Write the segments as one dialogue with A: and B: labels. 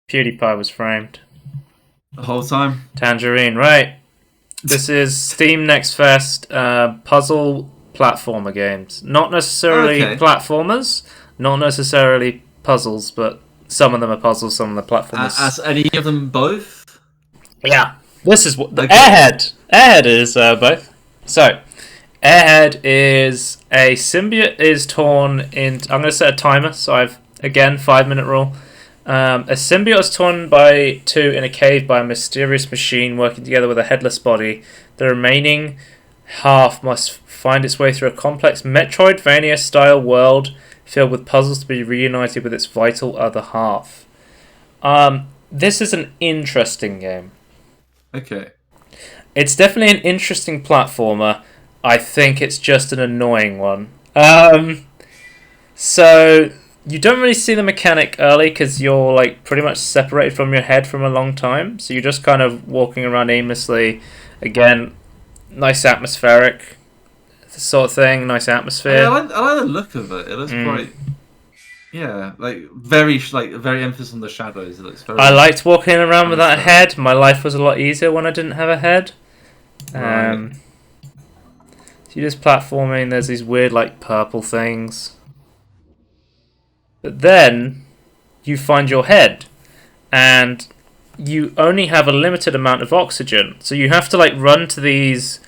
A: PewDiePie was framed.
B: The whole time.
A: Tangerine, right. This is Steam Next Fest puzzle platformer games. Not necessarily platformers, not necessarily puzzles, but some of them are puzzles, some of them are platformers.
B: As any of them both?
A: Yeah. This is what... Airhead! Airhead is both. So, Airhead is a symbiote is torn in... I'm going to set a timer, so I've, again, 5-minute rule. A symbiote is torn by two in a cave by a mysterious machine working together with a headless body. The remaining half must find its way through a complex Metroidvania-style world filled with puzzles to be reunited with its vital other half. This is an interesting game.
B: Okay.
A: It's definitely an interesting platformer. I think it's just an annoying one. So... You don't really see the mechanic early because you're like pretty much separated from your head from a long time. So you're just kind of walking around aimlessly. Again, nice atmospheric sort of thing. Nice atmosphere.
B: I like the look of it. It looks quite, very emphasis on the shadows. It looks very.
A: I liked walking around without a head. My life was a lot easier when I didn't have a head. So you're just platforming. There's these weird like purple things. But then you find your head, and you only have a limited amount of oxygen. So you have to like run to these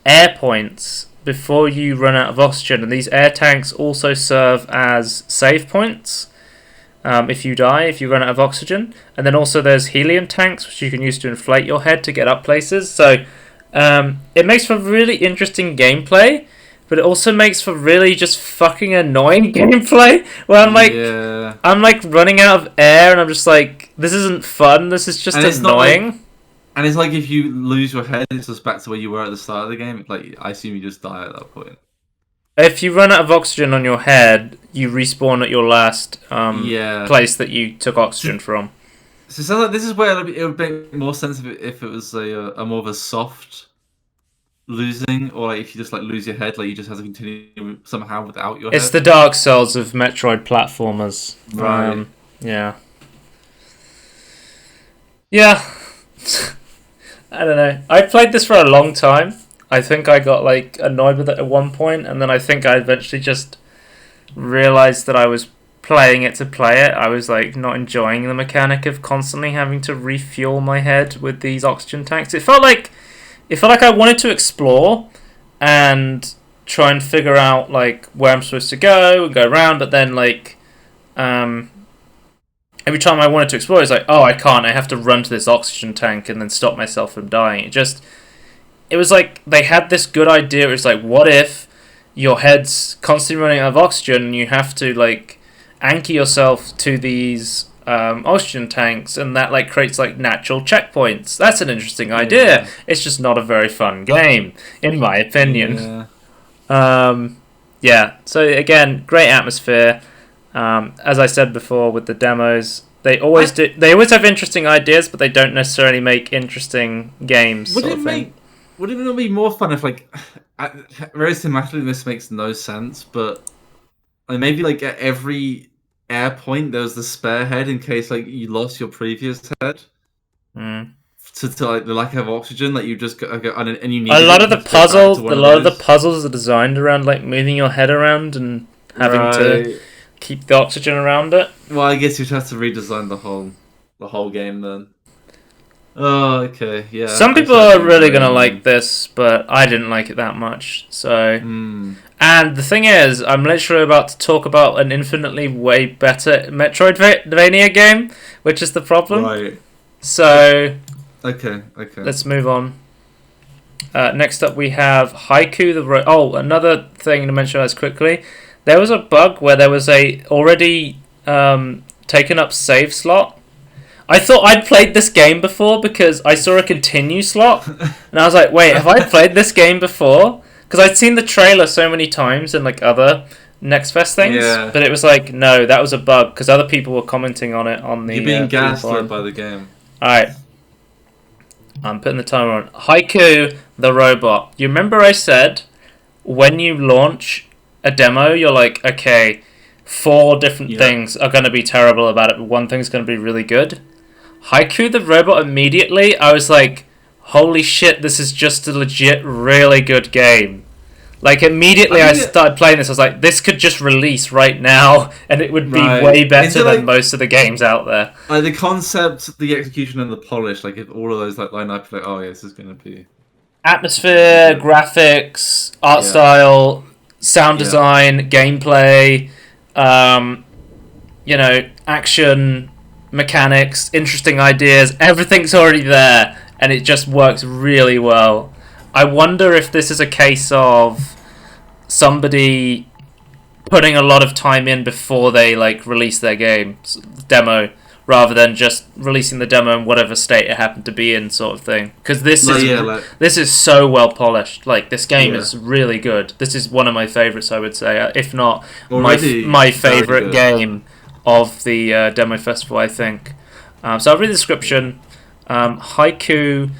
A: air points before you run out of oxygen. And these air tanks also serve as save points if you die, if you run out of oxygen. And then also there's helium tanks, which you can use to inflate your head to get up places. So it makes for really interesting gameplay. But it also makes for really just fucking annoying gameplay where I'm like running out of air and I'm just like, this isn't fun, this is just annoying.
B: And it's like if you lose your head, it's just back to where you were at the start of the game. Like, I assume you just die at that point.
A: If you run out of oxygen on your head, you respawn at your last place that you took oxygen from.
B: So it sounds like this is where it would make more sense if it was a more of a soft... losing, or like if you just like lose your head, like you just have to continue somehow without your head.
A: It's the Dark Souls of Metroid platformers.
B: Right.
A: Yeah. I don't know. I played this for a long time. I think I got like annoyed with it at one point, and then I think I eventually just realized that I was playing it to play it. I was like not enjoying the mechanic of constantly having to refuel my head with these oxygen tanks. It felt like I wanted to explore and try and figure out like where I'm supposed to go and go around, but then like every time I wanted to explore, it's like, oh, I can't. I have to run to this oxygen tank and then stop myself from dying. It was like they had this good idea. It was like, what if your head's constantly running out of oxygen and you have to like anchor yourself to these oxygen tanks, and that like creates like natural checkpoints. That's an interesting idea. It's just not a very fun game, in my opinion. So again, great atmosphere. As I said before with the demos, they always have interesting ideas, but they don't necessarily make interesting games.
B: Would it not be more fun if like very thematically this makes no sense, but maybe like at every air point there was the spare head in case like you lost your previous head to like the lack of oxygen, like you just go and you need
A: a lot of the puzzles are designed around like moving your head around and having to keep the oxygen around it.
B: Well, I guess you'd have to redesign the whole game then. Oh, okay, yeah.
A: Some people are really gonna like this, but I didn't like it that much. So, and the thing is, I'm literally about to talk about an infinitely way better Metroidvania game, which is the problem.
B: Right.
A: So,
B: okay.
A: Let's move on. Next up, we have Haiku. Another thing to mention as quickly. There was a bug where there was a already taken up save slot. I thought I'd played this game before because I saw a continue slot, and I was like, wait, have I played this game before? Because I'd seen the trailer so many times in like other Next Fest things, but it was like, no, that was a bug, because other people were commenting on it on the...
B: You're being gaslit by the game.
A: Alright. I'm putting the timer on. Haiku, the robot. You remember I said, when you launch a demo, you're like, okay, 4 different things are going to be terrible about it, but one thing's going to be really good. Haiku the robot immediately, I was like, holy shit, this is just a legit, really good game. Like, immediately I started playing this, I was like, this could just release right now, and it would be way better than most of the games out there.
B: Like, the concept, the execution, and the polish, like, if all of those, like, line up, like, oh, yeah, this is gonna be...
A: Atmosphere, graphics, art style, sound design, gameplay, you know, action, mechanics, interesting ideas, everything's already there, and it just works really well. I wonder if this is a case of somebody putting a lot of time in before they like release their game demo, rather than just releasing the demo in whatever state it happened to be in, sort of thing. Because this is so well polished. Like, this game is really good. This is one of my favorites, I would say, if not my favorite game of the demo festival, I think. So I'll read the description. Haiku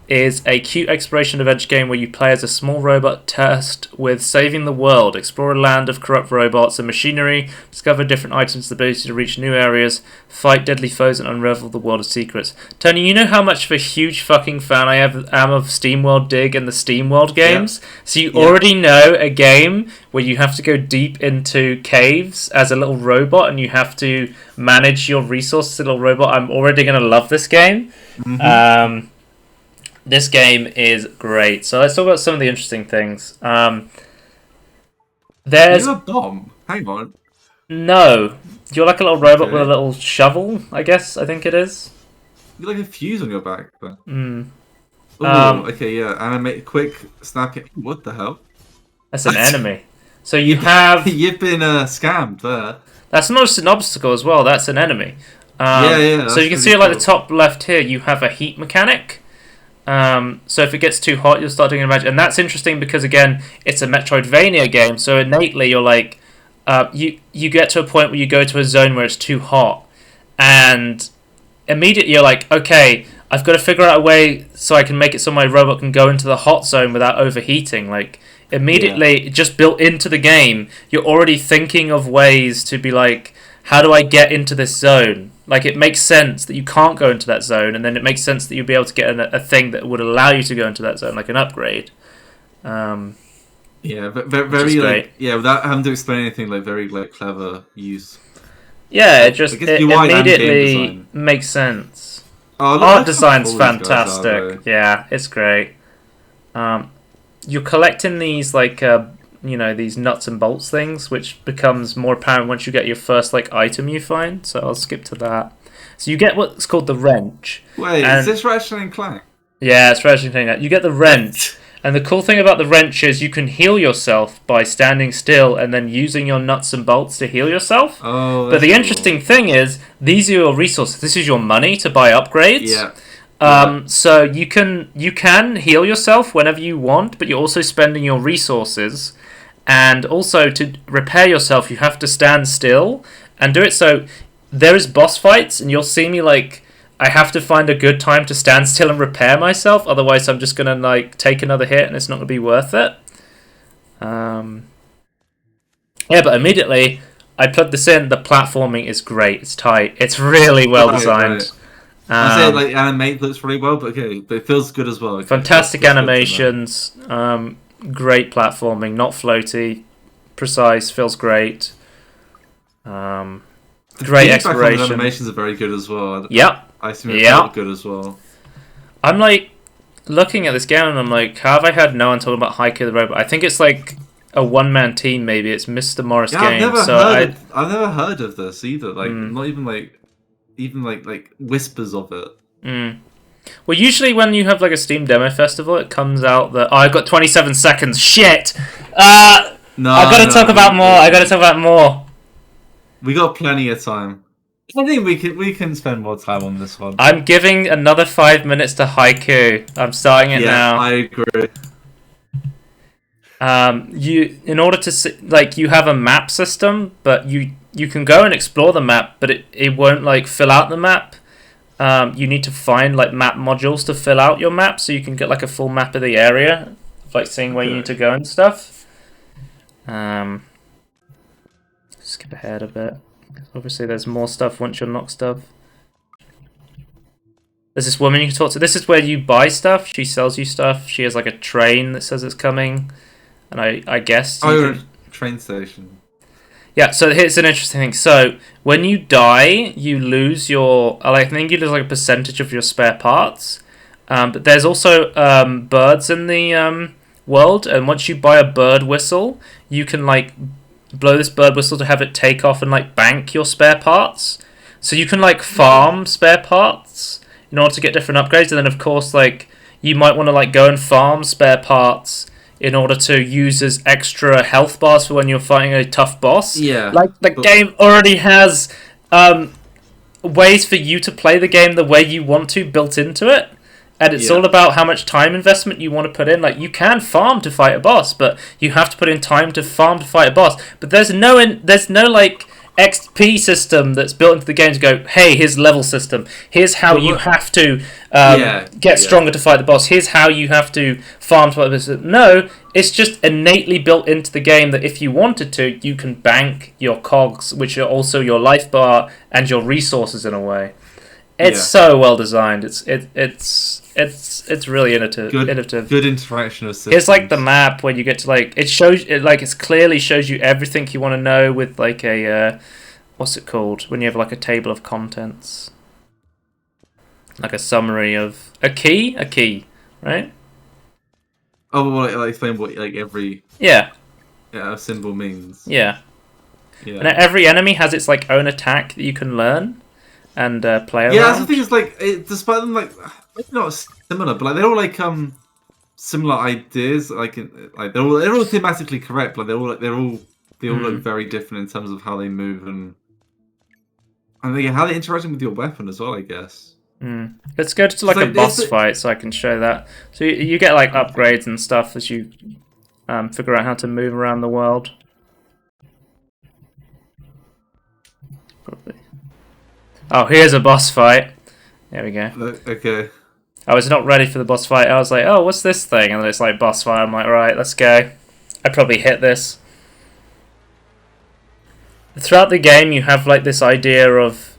A: is a cute exploration adventure game where you play as a small robot tasked with saving the world, explore a land of corrupt robots and machinery, discover different items, the ability to reach new areas, fight deadly foes, and unravel the world of secrets. Tony, you know how much of a huge fucking fan I am of SteamWorld Dig and the SteamWorld games? Yeah. So you already know a game where you have to go deep into caves as a little robot and you have to manage your resources as a little robot. I'm already going to love this game. Mm-hmm. This game is great. So let's talk about some of the interesting things. There's
B: a bomb. Hang on.
A: No, you're like a little robot with a little shovel. I think it is.
B: You're like a fuse on your back. But...
A: Ooh,
B: okay, yeah. Animate, quick, snap it. What the hell?
A: That's an enemy. So you have.
B: You've been scammed there.
A: That's not just an obstacle as well. That's an enemy. So you can see, like the top left here, you have a heat mechanic. So if it gets too hot, you'll start doing a magic, and that's interesting because again, it's a Metroidvania game. So innately, you're like, you get to a point where you go to a zone where it's too hot, and immediately you're like, okay, I've got to figure out a way so I can make it so my robot can go into the hot zone without overheating. Like immediately, just built into the game, you're already thinking of ways to be like, how do I get into this zone? Like, it makes sense that you can't go into that zone, and then it makes sense that you'll be able to get a thing that would allow you to go into that zone, like an upgrade.
B: Yeah, very like, without having to explain anything, like very like clever use.
A: Yeah, it immediately makes sense. Art design's fantastic. Yeah, it's great. You're collecting these like these nuts and bolts things, which becomes more apparent once you get your first like item you find. So I'll skip to that. So you get what's called the wrench.
B: Wait, is this Ratchet and Clank?
A: Yeah, it's Ratchet and Clank. You get the wrench, and the cool thing about the wrench is you can heal yourself by standing still and then using your nuts and bolts to heal yourself.
B: Oh,
A: but the interesting thing is, these are your resources. This is your money to buy upgrades.
B: Yeah.
A: So you can heal yourself whenever you want, but you're also spending your resources. And also, to repair yourself, you have to stand still and do it. So there is boss fights, and you'll see me, like, I have to find a good time to stand still and repair myself. Otherwise, I'm just going to, like, take another hit, and it's not going to be worth it. Yeah, but immediately, I put this in. The platforming is great. It's tight. It's really well designed.
B: I say, like, animate looks really well, but it feels good as well.
A: Fantastic animations. Great platforming, not floaty, precise, feels great. Great exploration.
B: The animations are very good as well.
A: Yep.
B: I assume it felt good as well.
A: I'm like looking at this game and I'm like, how have I had no one talking about Haiku the Robot? I think it's like a one-man team. Maybe it's Mr. Morris Games.
B: I've never heard of this either. Like not even like whispers of it.
A: Well, usually when you have like a Steam Demo Festival, it comes out that I've got 27 seconds. Shit. I gotta talk about more.
B: We got plenty of time. I think we can spend more time on this one.
A: I'm giving another 5 minutes to Haiku. I'm starting it now.
B: Yeah, I agree.
A: In order to see, like, you have a map system, but you can go and explore the map, but it won't like fill out the map. You need to find like map modules to fill out your map, so you can get like a full map of the area, like seeing where you need to go and stuff. Skip ahead a bit. Obviously, there's more stuff once you unlock stuff. There's this woman you can talk to. This is where you buy stuff. She sells you stuff. She has like a train that says it's coming, and I guess.
B: You're at a train station.
A: Yeah. So here's an interesting thing. So when you die, you lose your. I think you lose like a percentage of your spare parts. But there's also birds in the world, and once you buy a bird whistle, you can like blow this bird whistle to have it take off and like bank your spare parts. So you can like farm spare parts in order to get different upgrades, and then of course like you might want to like go and farm spare parts in order to use as extra health bars for when you're fighting a tough boss.
B: Yeah.
A: Like the game already has ways for you to play the game the way you want to built into it. And it's all about how much time investment you want to put in. Like, you can farm to fight a boss, but you have to put in time to farm to fight a boss. But there's no like XP system that's built into the game to go, hey, here's level system. Here's how you have to get stronger to fight the boss. Here's how you have to farm to fight the boss. No, it's just innately built into the game that if you wanted to, you can bank your cogs, which are also your life bar and your resources in a way. It's so well designed. It's really innovative.
B: Good interaction of systems.
A: It's like the map when you get to like it clearly shows you everything you want to know with like a what's it called when you have like a table of contents, like a summary of a key, right?
B: Oh, well, like explain what like every symbol means.
A: Yeah. And every enemy has its like own attack that you can learn and play around.
B: Yeah, that's the thing. Is like despite them like maybe not similar, but like they're all like similar ideas. Like they're all thematically correct. Like they all look very different in terms of how they move and how they're interacting with your weapon as well, I guess.
A: Let's go to like a boss fight so I can show that. So you get like upgrades and stuff as you figure out how to move around the world. Probably. Oh, here's a boss fight. There we go.
B: Okay.
A: I was not ready for the boss fight. I was like, oh, what's this thing? And then it's like boss fight. I'm like, right, let's go. I probably hit this. Throughout the game, you have like this idea of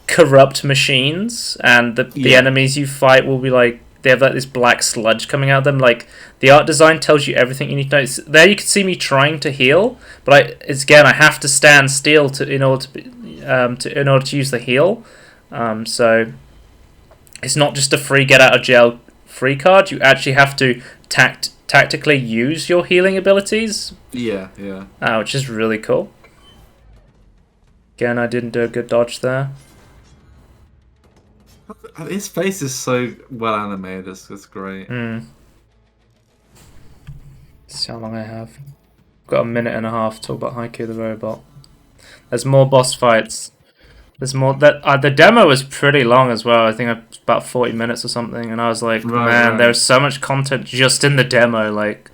A: corrupt machines, and the enemies you fight will be like, they have like this black sludge coming out of them. Like, the art design tells you everything you need to know. There you can see me trying to heal, but I have to stand still in order to use the heal. So it's not just a free get out of jail free card. You actually have to tactically use your healing abilities.
B: Yeah.
A: Which is really cool. Again, I didn't do a good dodge there.
B: His face is so well animated. It's great.
A: See how long I have. Got a minute and a half to talk about Haiku the robot. There's more boss fights. There's more. The demo was pretty long as well. I think it was about 40 minutes or something. And I was like, man, there's so much content just in the demo. Like,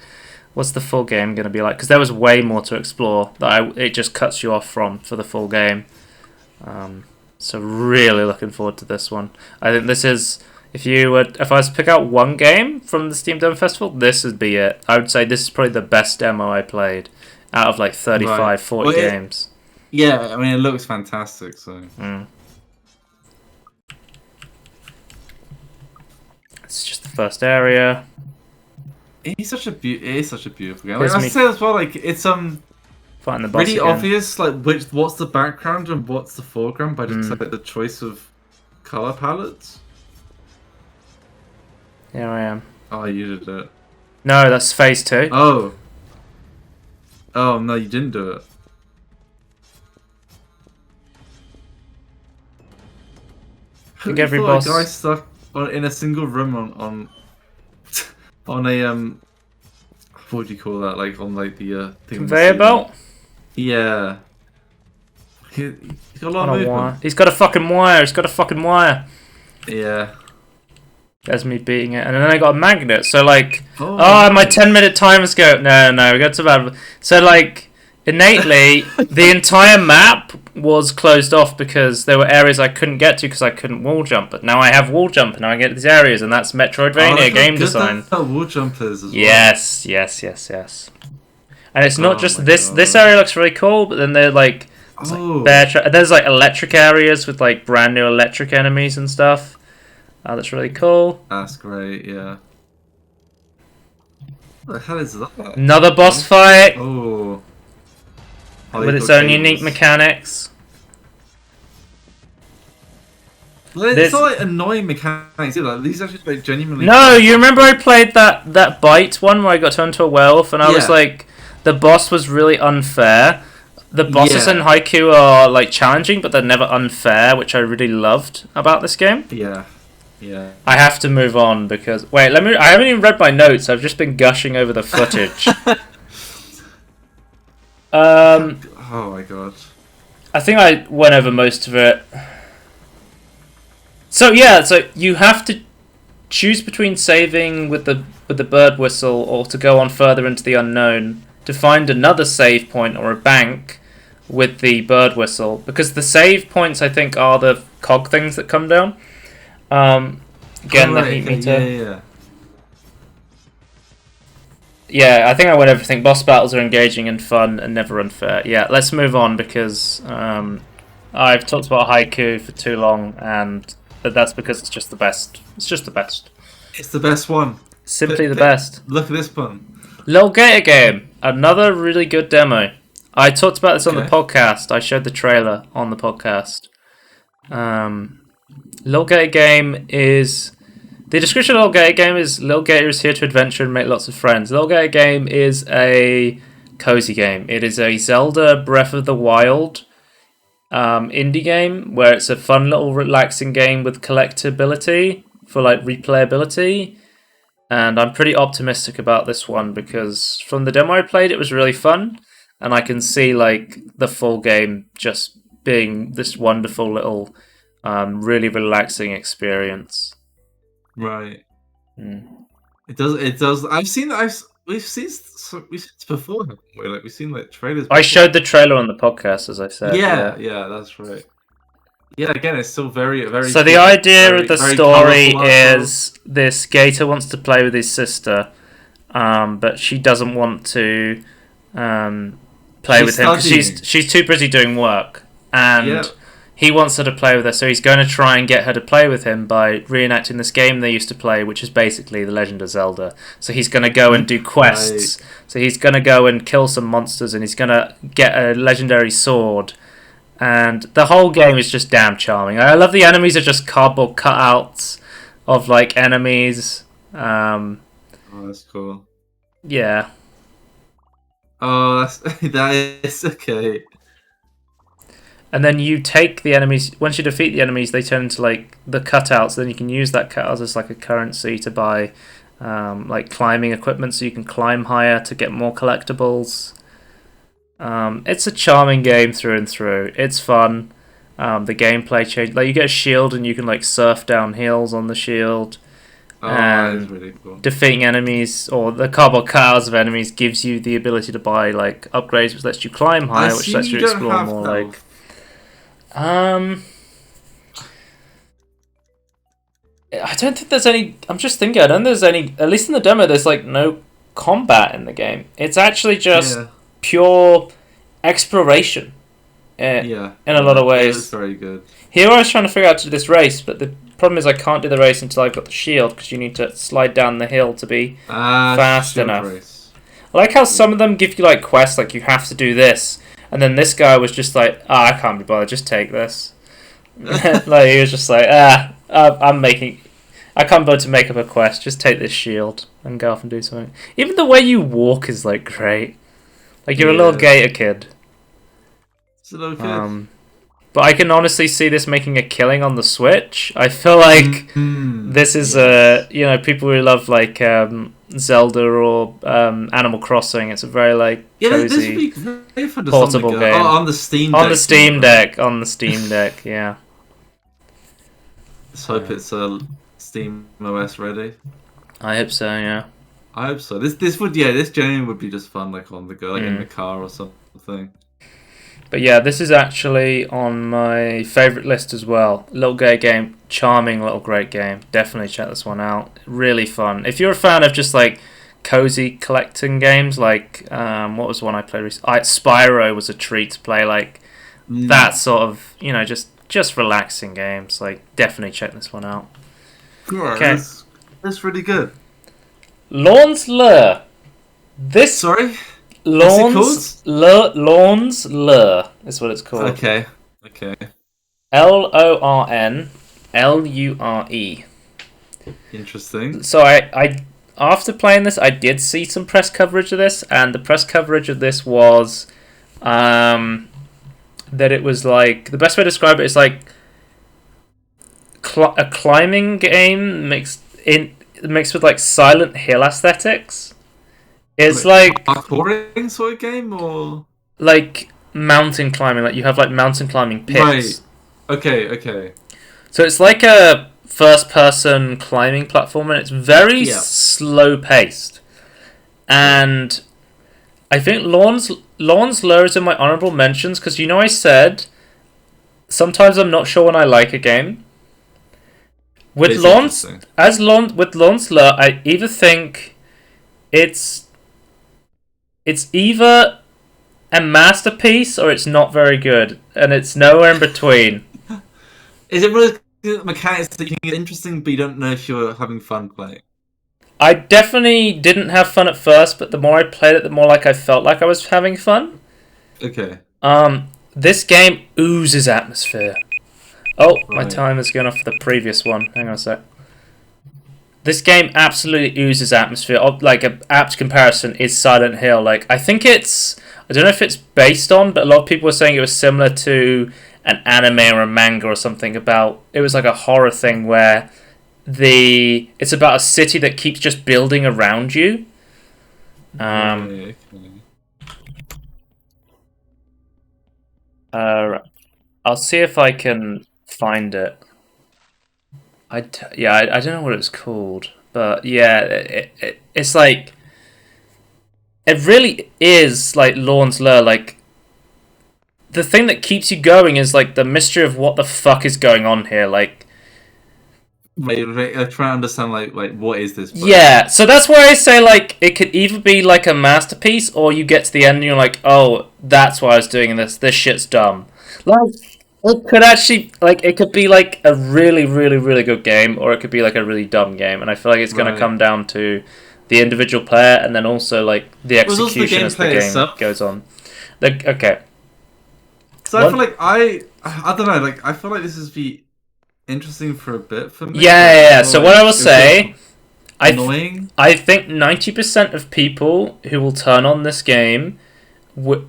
A: what's the full game going to be like? Because there was way more to explore that it just cuts you off for the full game. So really looking forward to this one. I think this is, if I was to pick out one game from the Steam Demo Festival, this would be it. I would say this is probably the best demo I played out of like 35, 40 games.
B: Yeah, I mean, it looks fantastic, so...
A: It's just the first area.
B: It is such a beautiful game. Like, I say as well, like, it's
A: fighting the boss
B: really
A: again.
B: obvious, like, what's the background and what's the foreground by just like the choice of color palettes.
A: Here I am.
B: Oh, you did it.
A: No, that's phase 2.
B: Oh, no, you didn't do it.
A: I think every boss...
B: a guy stuck in a single room on a what do you call that? Like on like the thing
A: conveyor belt.
B: Yeah. He's got a lot of movement.
A: He's got a fucking wire.
B: Yeah.
A: There's me beating it, and then I got a magnet. So like, my 10-minute timer's go. No, we got to bad. So like, innately, the entire map was closed off because there were areas I couldn't get to because I couldn't wall jump. But now I have wall jump, and now I get to these areas, and that's Metroidvania game design.
B: That wall jump is as well.
A: Yes. And it's not just this. God. This area looks really cool, but then they're like, there's like electric areas with like brand new electric enemies and stuff. That's really cool.
B: That's great. Yeah. What the hell is that?
A: Another boss fight
B: Oh.
A: with its
B: Haiku
A: own unique
B: cables.
A: mechanics.
B: Like, it's
A: This.
B: not like annoying mechanics either. Like, these are actually like genuinely.
A: No,
B: fun.
A: you remember I played that bite one where I got turned into a werewolf, and I was
B: Yeah.
A: like, the boss was really unfair. The bosses in
B: Yeah.
A: Haiku are like challenging, but they're never unfair, which I really loved about this game.
B: Yeah. Yeah.
A: I have to move on because wait, let me. I haven't even read my notes. I've just been gushing over the footage.
B: Oh my god.
A: I think I went over most of it. So yeah, so you have to choose between saving with the bird whistle or to go on further into the unknown to find another save point or a bank with the bird whistle, because the save points I think are the cog things that come down. Again, the heat meter.
B: Yeah.
A: Yeah, I think I went everything. Boss battles are engaging and fun and never unfair. Yeah, let's move on because I've talked about Haiku for too long, and that's because it's just the best. It's just the best.
B: It's the best one.
A: Simply the best.
B: Look at this one.
A: Lil Gator Game, another really good demo. I talked about this on the
B: Okay.
A: podcast. I showed the trailer on the podcast. Lil Gator Game is... The description of Lil Gator Game is Lil Gator is here to adventure and make lots of friends. Lil Gator Game is a cozy game. It is a Zelda Breath of the Wild indie game where it's a fun little relaxing game with collectability for like replayability. And I'm pretty optimistic about this one because from the demo I played, it was really fun. And I can see like the full game just being this wonderful little, really relaxing experience.
B: Right.
A: Mm.
B: It does. It does. We've seen this before. Haven't we? Like we've seen like trailers.
A: I
B: Before.
A: showed the trailer on the podcast, as I said.
B: Yeah, that's right. Yeah, again, it's still very.
A: So the idea of the story is this Gator wants to play with his sister, but she doesn't want to play with him because she's too busy doing work, and he wants her to play with her. So he's going to try and get her to play with him by reenacting this game they used to play, which is basically The Legend of Zelda. So he's going to go and do quests. Right. So he's going to go and kill some monsters, and he's going to get a legendary sword. And the whole game is just damn charming. I love the enemies are just cardboard cutouts of like enemies.
B: Oh, that's cool.
A: Yeah.
B: Oh, that is okay.
A: And then you take the enemies. Once you defeat the enemies, they turn into like the cutouts. Then you can use that cutouts as like a currency to buy like climbing equipment, so you can climb higher to get more collectibles. It's a charming game through and through. It's fun. The gameplay change. Like you get a shield and you can like surf down hills on the shield.
B: Oh, that's really cool.
A: Defeating enemies or the cardboard cutouts of enemies gives you the ability to buy like upgrades, which lets you climb higher, which lets you explore more. Like, I don't think there's any. I'm just thinking. I don't think there's any. At least in the demo, there's like no combat in the game. It's actually just pure exploration. In a lot of ways.
B: It's very good.
A: Here I was trying to figure out to do this race, but the problem is I can't do the race until I've got the shield, because you need to slide down the hill to be fast enough. Race. I like how some of them give you like quests, like you have to do this, and then this guy was just like, I can't be bothered, just take this. Like he was just like, I can't bother to make up a quest, just take this shield and go off and do something. Even the way you walk is like great. Like you're a little gator kid.
B: It's a little kid.
A: But I can honestly see this making a killing on the Switch. I feel like this is people who love like Zelda or Animal Crossing. It's a very like cozy,
B: this would be very fun to
A: portable game.
B: On the Steam Deck.
A: On the Steam Deck, yeah.
B: Let's hope it's Steam OS ready.
A: I hope so, yeah.
B: I hope so. This genuinely would be just fun, like on the go, like in the car or something.
A: But yeah, this is actually on my favourite list as well. Lil Gator Game, charming little great game. Definitely check this one out. Really fun. If you're a fan of just like cozy collecting games, like what was one I played recently? Spyro was a treat to play. Like that sort of just relaxing games. Like definitely check this one out. Okay.
B: That's really good.
A: Lorn Lure. This
B: Sorry?
A: Lorn Lure is what it's called.
B: Okay.
A: LORN LURE.
B: Interesting.
A: So I after playing this, I did see some press coverage of this, and the press coverage of this was that it was like, the best way to describe it is like a climbing game mixed with like Silent Hill aesthetics. It's like
B: parkouring sort of game, or
A: like mountain climbing. Like you have like mountain climbing pits.
B: Right. Okay.
A: So it's like a first-person climbing platform, and it's very slow-paced. And I think Lorn's Lure is in my honorable mentions because I said sometimes I'm not sure when I like a game. With Lorn's Lure, I either think it's either a masterpiece or it's not very good, and it's nowhere in between.
B: Is it really mechanics that you think is interesting, but you don't know if you're having fun playing?
A: I definitely didn't have fun at first, but the more I played it, the more like I felt like I was having fun.
B: Okay.
A: This game oozes atmosphere. Oh,
B: Right.
A: my timer's going off for the previous one. Hang on a sec. This game absolutely oozes atmosphere. Like, an apt comparison is Silent Hill. Like, I think it's... I don't know if it's based on, but a lot of people were saying it was similar to an anime or a manga or something about... It was like a horror thing where it's about a city that keeps just building around you.
B: Okay.
A: I'll see if I can find it. I don't know what it's called, but yeah, it's like, it really is like Lorn's Lure. Like, the thing that keeps you going is like the mystery of what the fuck is going on here. Like,
B: Right, I try to understand like what is this?
A: Yeah, so that's why I say like it could either be like a masterpiece, or you get to the end and you're like, oh, that's why I was doing this. This shit's dumb. Like, it could actually, like, it could be like a really, really, really good game, or it could be like a really dumb game. And I feel like it's going to come down to the individual player, and then also like the execution as the game goes on. Like, okay.
B: So I feel like I don't know. Like, I feel like this is interesting for a bit for me.
A: Yeah. So what I will say, I think 90% of people who will turn on this game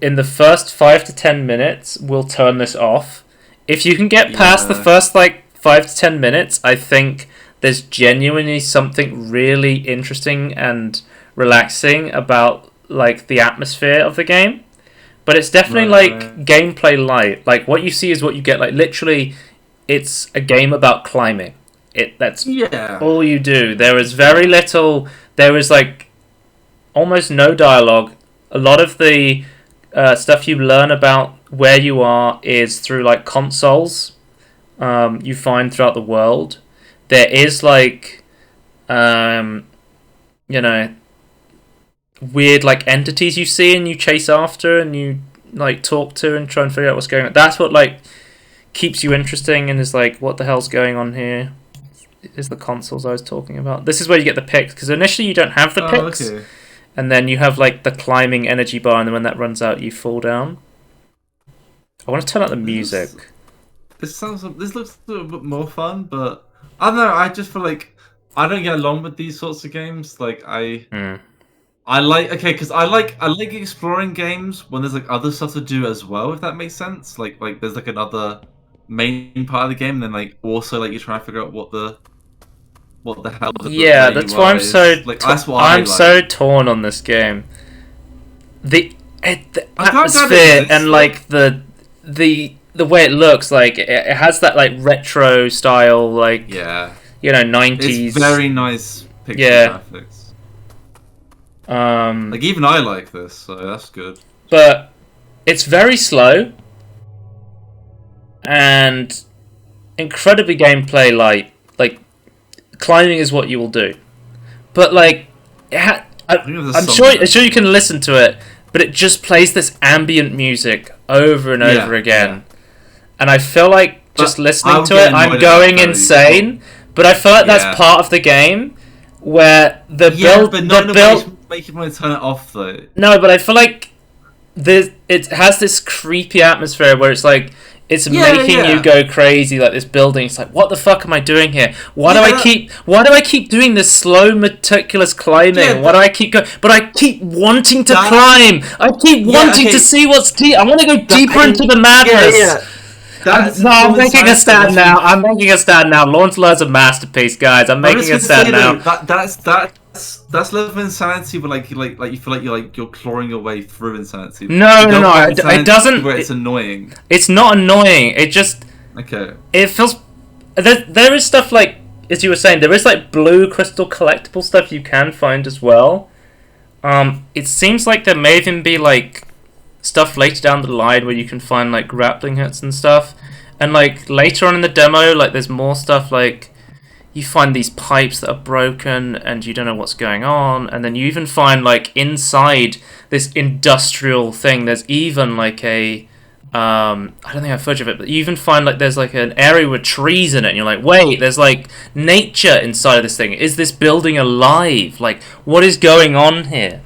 A: in the first 5 to 10 minutes will turn this off. If you can get past the first like 5 to 10 minutes, I think there's genuinely something really interesting and relaxing about like the atmosphere of the game. But it's definitely gameplay light. Like, what you see is what you get. Like, literally, it's a game about climbing. That's all you do. There is very little. There is like almost no dialogue. A lot of the stuff you learn about where you are is through like consoles you find throughout the world. There is like weird like entities you see and you chase after and you like talk to and try and figure out what's going on. That's what like keeps you interesting and is like, what the hell's going on here? Is the consoles I was talking about. This is where you get the picks, because initially you don't have the picks, and then you have like the climbing energy bar, and then when that runs out you fall down. I want to turn up the music.
B: This looks a little bit more fun, but I don't know, I just feel like I don't get along with these sorts of games. Like I like because I like exploring games when there's like other stuff to do as well, if that makes sense. Like there's like another main part of the game, and then like also like you're trying to figure out what the hell.
A: That's why I'm so I'm so torn on this game. The atmosphere and like the way it looks, like it has that like retro style, like 90s.
B: It's very nice picture graphics. Like even I like this, so that's good.
A: But it's very slow and incredibly gameplay light. Like, climbing is what you will do, but like I'm sure you can listen to it, but it just plays this ambient music over and over again, and I feel like just listening to it I'm going insane. but I feel like
B: Yeah.
A: that's part of the game where the
B: Yeah,
A: build,
B: but not
A: the
B: in a way
A: build.
B: to make you want to turn it off though.
A: No, but I feel like it has this creepy atmosphere where it's like it's making you go crazy. Like this building, it's like, what the fuck am I doing here? Why do I keep doing this slow, meticulous climbing?
B: Yeah,
A: Why do I keep going? But I keep wanting to climb. I keep wanting to see what's deep. I want to go deeper into the madness. I'm making a stand now. I'm making a stand now. Lorn Lure's a masterpiece, guys. I'm making a stand now.
B: That's level of insanity, but like you feel like you're clawing your way through insanity.
A: No. It doesn't.
B: Where it's annoying.
A: It's not annoying. It just.
B: Okay.
A: It feels. There is stuff like, as you were saying, there is like blue crystal collectible stuff you can find as well. It seems like there may even be like stuff later down the line where you can find like grappling hooks and stuff, and like later on in the demo, like there's more stuff like you find these pipes that are broken and you don't know what's going on, and then you even find like inside this industrial thing there's even like a I don't think I have footage of it, but you even find like there's like an area with trees in it and you're like, wait, there's like nature inside of this thing. Is this building alive? Like, what is going on here?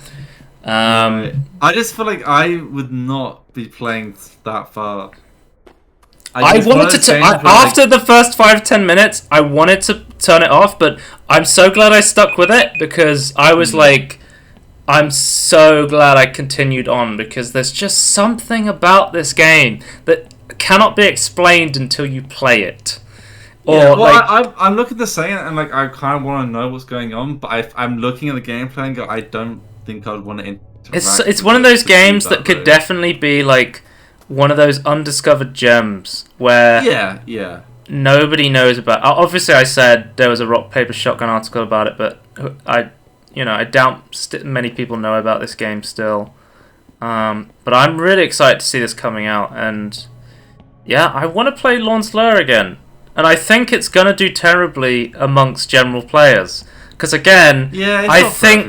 B: I just feel like I would not be playing that far.
A: I wanted to after the first 5-10 minutes, I wanted to turn it off, but I'm so glad I stuck with it because I was like, I'm so glad I continued on because there's just something about this game that cannot be explained until you play it.
B: I'm looking at the same and like I kind of want to know what's going on, but I'm looking at the gameplay and go, I don't think I'd want to interact.
A: It's one of those games that could definitely be like one of those undiscovered gems where nobody knows about. Obviously, I said there was a rock paper shotgun article about it, but I doubt many people know about this game still. But I'm really excited to see this coming out, and yeah, I want to play Lorn Lure again, and I think it's gonna do terribly amongst general players. Because again, I think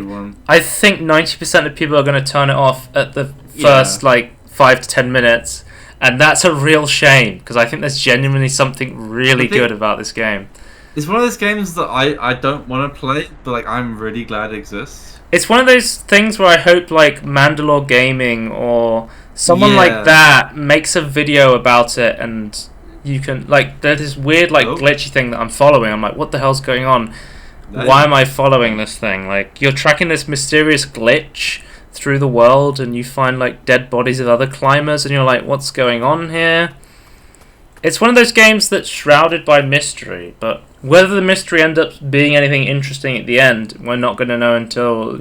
A: 90% of people are going to turn it off at the first like 5 to 10 minutes, and that's a real shame because I think there's genuinely something really good about this game.
B: It's one of those games that I don't want to play, but like I'm really glad it exists.
A: It's one of those things where I hope like Mandalore Gaming or someone like that makes a video about it, and you can like there's this weird like glitchy thing that I'm following. I'm like, what the hell's going on? Why am I following this thing? Like, you're tracking this mysterious glitch through the world and you find, like, dead bodies of other climbers and you're like, what's going on here? It's one of those games that's shrouded by mystery, but whether the mystery ends up being anything interesting at the end, we're not going to know until,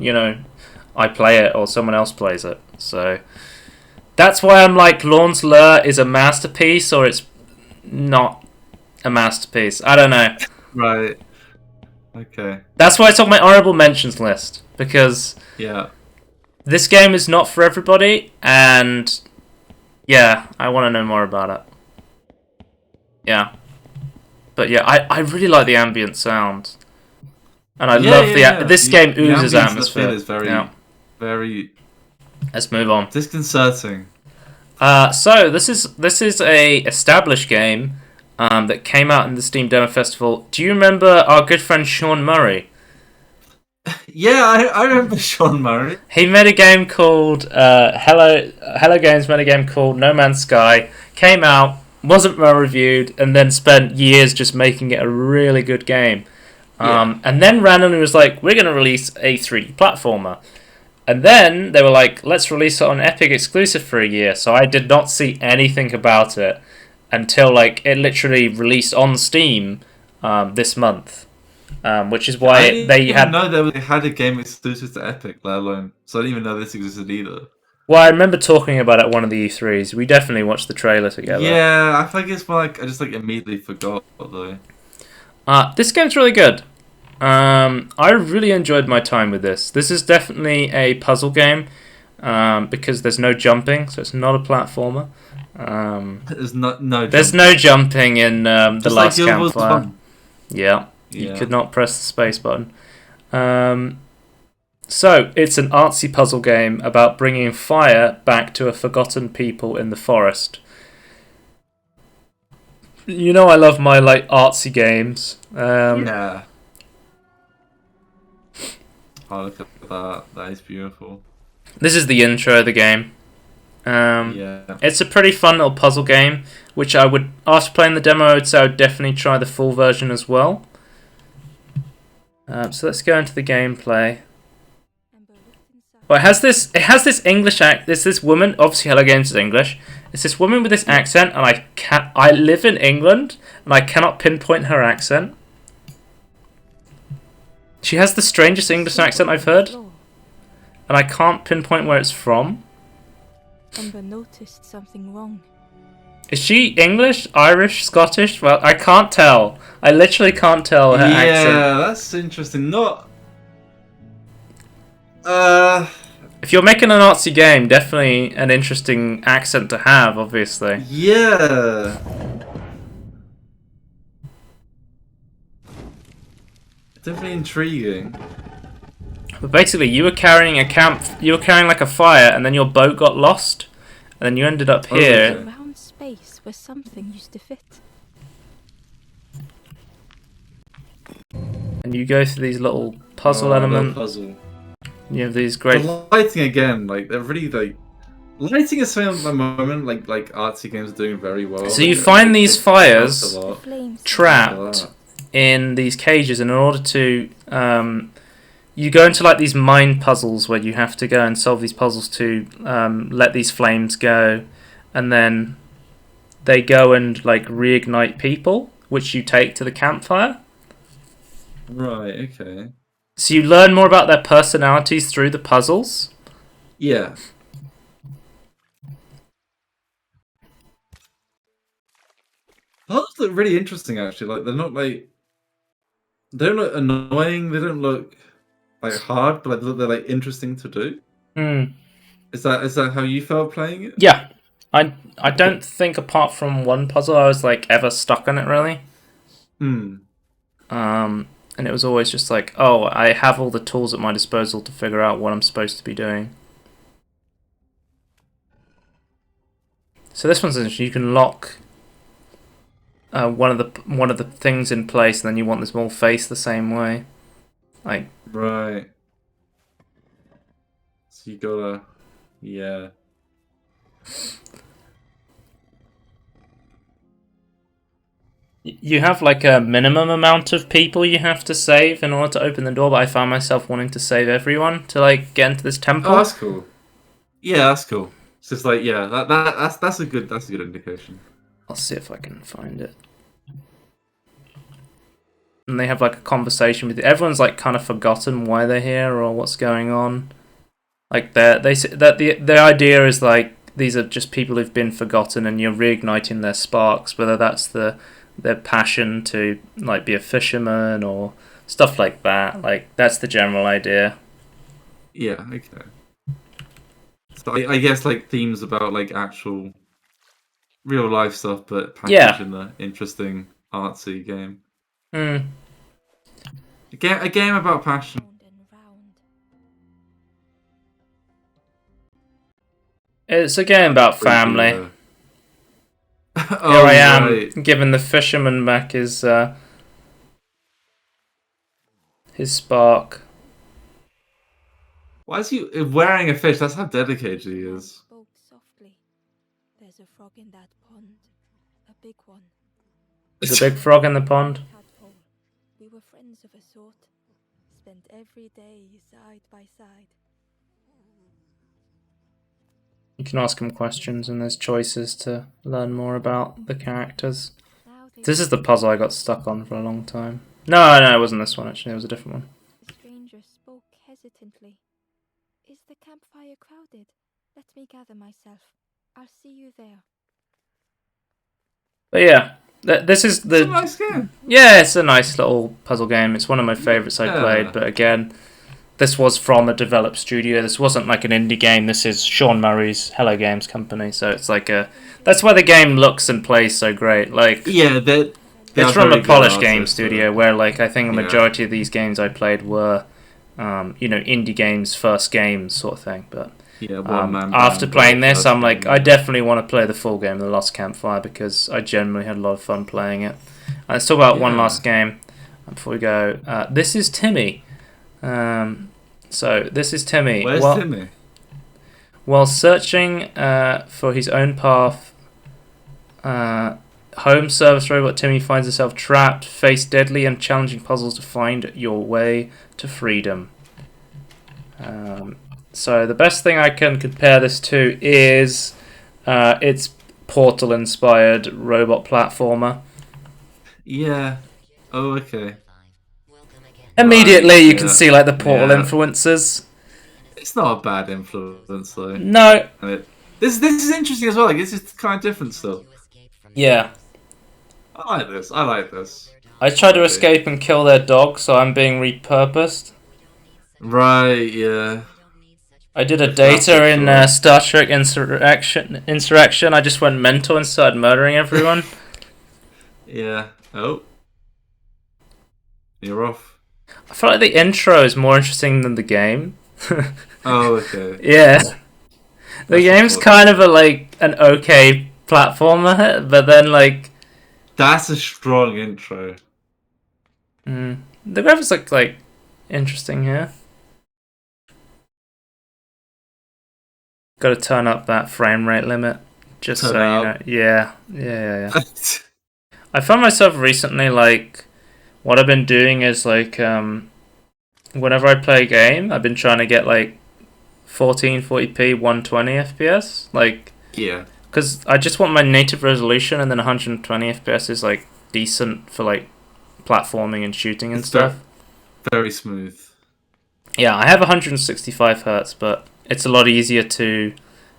A: I play it or someone else plays it. So, that's why I'm like, Lorn Lure is a masterpiece or it's not a masterpiece. I don't know.
B: Right. Okay.
A: That's why it's on my honorable mentions list, because this game is not for everybody, and I want to know more about it. Yeah. But yeah, I really like the ambient sound. And I love this game oozes atmosphere.
B: Is very
A: Let's move on.
B: Disconcerting.
A: So this is a established game that came out in the Steam Demo Festival. Do you remember our good friend Sean Murray?
B: Yeah, I remember Sean Murray.
A: He made a game called Hello Games made a game called No Man's Sky. Came out, wasn't well reviewed, and then spent years just making it a really good game. And then randomly was like, we're going to release a 3D platformer. And then they were like, let's release it on Epic exclusive for a year. So I did not see anything about it until like it literally released on Steam this month, which is why they had
B: a game exclusive to Epic, let alone. So I didn't even know this existed either.
A: Well, I remember talking about it at one of the E3s. We definitely watched the trailer together.
B: Yeah, I think it's more like I just like immediately forgot though.
A: This game's really good. I really enjoyed my time with this. This is definitely a puzzle game because there's no jumping, so it's not a platformer.
B: There's no
A: there's no jumping in the Last Campfire. Yeah, you could not press the space button. So it's an artsy puzzle game about bringing fire back to a forgotten people in the forest. You know I love my like artsy games.
B: Yeah. Oh, look at that. That is beautiful.
A: This is the intro of the game.
B: Yeah.
A: It's a pretty fun little puzzle game, which I would, after playing the demo, I would say I would definitely try the full version as well. So let's go into the gameplay. Well, it has this English act. There's this woman. Obviously, Hello Games is English. It's this woman with this accent, and I live in England, and I cannot pinpoint her accent. She has the strangest English accent I've heard, and I can't pinpoint where it's from.
C: Ember noticed something wrong.
A: Is she English, Irish, Scottish? Well, I can't tell. I literally can't tell her accent.
B: Yeah, that's interesting.
A: If you're making an artsy game, definitely an interesting accent to have, obviously.
B: Yeah. Definitely intriguing.
A: But basically, you were carrying like a fire, and then your boat got lost, and then you ended up here.
C: A round space where something used to fit.
A: And you go through these little puzzle elements.
B: Puzzle.
A: You have these great.
B: The lighting again, like they're really like. Lighting is something at the moment, like artsy games are doing very well.
A: So you find these fires
C: The flames
A: trapped in these cages, and in order to you go into like these mind puzzles where you have to go and solve these puzzles to let these flames go, and then they go and like reignite people, which you take to the campfire.
B: Right. Okay.
A: So you learn more about their personalities through the puzzles.
B: Yeah. Those look really interesting, actually. Like they don't look annoying. They don't look like hard, but they're like interesting to do.
A: Hmm.
B: Is that how you felt playing it?
A: Yeah. I don't think apart from one puzzle I was like ever stuck on it really. And it was always just like, oh, I have all the tools at my disposal to figure out what I'm supposed to be doing. So this one's interesting. You can lock one of the things in place, and then you want this all face the same way. Like
B: Right. So you gotta, yeah.
A: you have like a minimum amount of people you have to save in order to open the door, but I found myself wanting to save everyone to like get into this temple.
B: Oh, that's cool. Yeah, that's cool. It's just like, yeah, that's a good indication.
A: I'll see if I can find it. And they have like a conversation with everyone's like kind of forgotten why they're here or what's going on. Like they say that the idea is like these are just people who've been forgotten, and you're reigniting their sparks, whether that's their passion to like be a fisherman or stuff like that. Like that's the general idea.
B: Yeah, okay. So I guess like themes about like actual real life stuff, but packaged in an interesting artsy game. A game about passion.
A: It's a game about family. Here
B: Oh,
A: I am,
B: right.
A: giving the fisherman back his spark.
B: Why is he wearing a fish? That's how dedicated he is.
C: Spoke softly. There's a frog in that pond. A big one.
A: There's a big frog in the pond.
C: Tadpole. We were friends of a sort. Spent every day side by side.
A: You can ask him questions, and there's choices to learn more about the characters. This is the puzzle I got stuck on for a long time. No, it wasn't this one actually. It was a different one.
C: The stranger spoke hesitantly. Is the campfire crowded? Let me gather myself. I'll see you there.
A: But yeah, this is the.
B: It's a nice game.
A: Yeah, it's a nice little puzzle game. It's one of my favourites I played. But again, this was from a developed studio. This wasn't like an indie game. This is Sean Murray's Hello Games company. So it's like that's why the game looks and plays so great. Like
B: yeah,
A: it's from a polished game studio where like I think a majority of these games I played were, indie games, first games sort of thing. But
B: Yeah, one man.
A: After
B: band,
A: playing
B: but
A: this, I'm like,
B: person,
A: I definitely want to play the full game, The Last Campfire, because I generally had a lot of fun playing it. Let's talk about one last game before we go. This is Timmy. So this is Timmy.
B: Where's Timmy?
A: While searching for his own path, home service robot Timmy finds himself trapped, face deadly and challenging puzzles to find your way to freedom. So the best thing I can compare this to is it's Portal-inspired robot platformer.
B: Yeah. Oh, okay.
A: Immediately, you can see like the Portal influences.
B: It's not a bad influence though.
A: No.
B: This is interesting as well. Like, this is kind of different still.
A: Yeah.
B: I like this.
A: I tried to escape and kill their dog, so I'm being repurposed.
B: Right. Yeah.
A: I did a data in Star Trek Insurrection. I just went mental and started murdering everyone.
B: Yeah. Oh. You're off.
A: I feel like the intro is more interesting than the game.
B: Oh, okay.
A: Yeah. The game's kind of an okay platformer, but then
B: that's a strong intro.
A: The graphics look interesting here. Got to turn up that frame rate limit, just so you know. Yeah. I found myself recently what I've been doing is whenever I play a game, I've been trying to get 1440p 120 FPS,
B: yeah,
A: because I just want my native resolution, and then 120 FPS is decent for platforming and shooting and stuff.
B: Very smooth.
A: Yeah, I have 165 hertz, but it's a lot easier to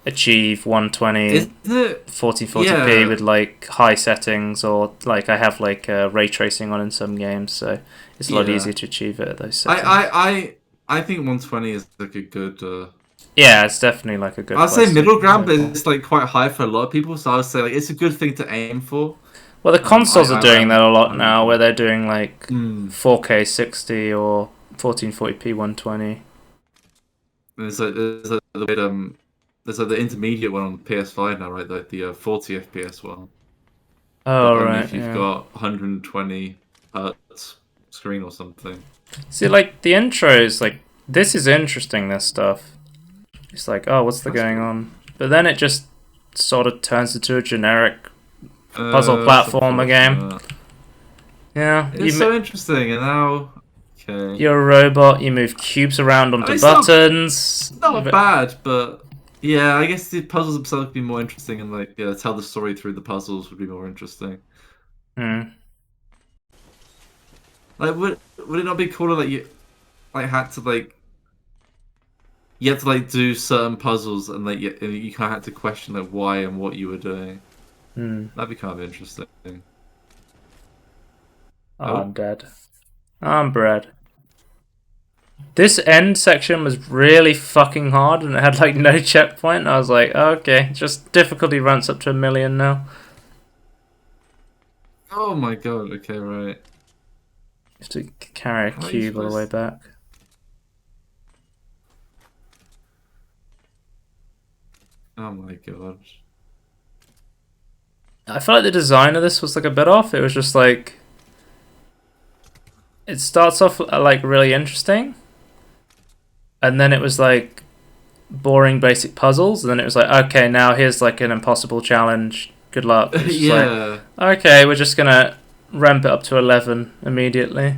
A: achieve 120 1440p with high settings, or I have ray tracing on in some games, so it's a lot easier to achieve it at those settings.
B: I think 120 is a good.
A: Yeah, it's definitely a good.
B: I'd say middle ground, but it's quite high for a lot of people. So I would say it's a good thing to aim for.
A: Well, the consoles are doing that a lot now, where they're doing 4K 60 or 1440p 120.
B: There's the intermediate one on PS5 now, right? The 40 FPS one.
A: Oh,
B: but
A: right.
B: If you've got 120 hertz screen or something.
A: See, the intros, this is interesting. This stuff. It's oh, what's going on? But then it just sort of turns into a generic puzzle platformer game. Yeah,
B: it's so interesting, and now
A: you're a robot. You move cubes around onto buttons.
B: Not bad, but yeah, I guess the puzzles themselves would be more interesting, and tell the story through the puzzles would be more interesting.
A: Hmm.
B: Would it not be cooler that you had to you had to do certain puzzles, and you kind of had to question why and what you were doing. That'd be kind of interesting.
A: Oh, I'm dead. I'm bread. This end section was really fucking hard, and it had no checkpoint. I was like, okay, just difficulty ramps up to 1 million now.
B: Oh my god, okay, right.
A: You have to carry a cube all the way back.
B: Oh my god.
A: I feel like the design of this was a bit off. It was just it starts off really interesting, and then it was boring basic puzzles, and then it was okay, now here's an impossible challenge. Good luck.
B: Yeah.
A: Okay, we're just gonna ramp it up to 11 immediately.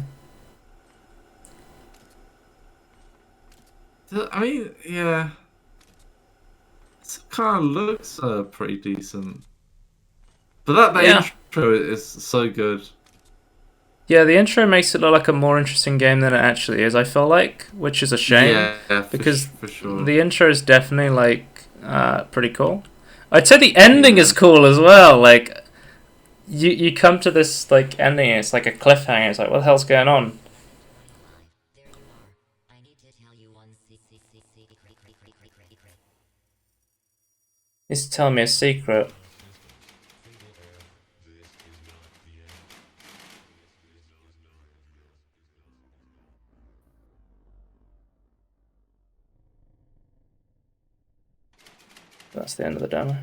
B: I mean, yeah. It kind of looks pretty decent. But that intro is so good.
A: Yeah, the intro makes it look like a more interesting game than it actually is, I feel which is a shame.
B: Yeah,
A: because
B: for sure.
A: The intro is definitely pretty cool. I'd say the ending is cool as well. You come to this ending, and it's a cliffhanger. It's what the hell's going on? He's telling me a secret. That's the end of the demo.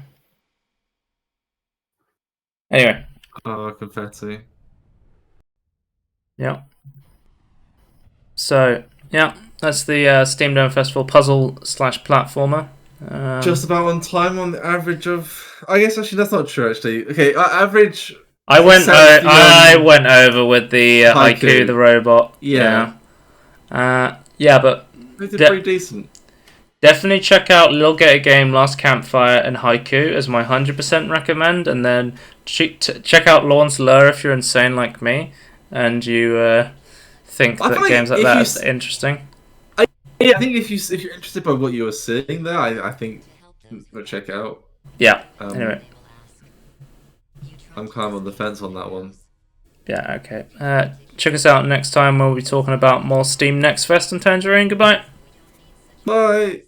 A: Anyway.
B: Oh, confetti.
A: Yeah. So, yeah, that's the Steam Demo Festival puzzle/platformer.
B: Just about on time on the average of. I guess actually that's not true. Actually, okay, average.
A: I went over with the Haiku the robot.
B: Yeah.
A: Yeah, but
B: They did pretty decent.
A: Definitely check out Lil Gator Game, Last Campfire, and Haiku as my 100% recommend, and then check out Lorn Lure if you're insane like me and you think that games like that is interesting.
B: Yeah, I think if you're interested by what you were seeing there, I think go check it out.
A: Yeah. Anyway,
B: I'm kind of on the fence on that one.
A: Yeah. Okay. Check us out next time. We'll be talking about more Steam Next Fest and Tangerine. Goodbye.
B: Bye.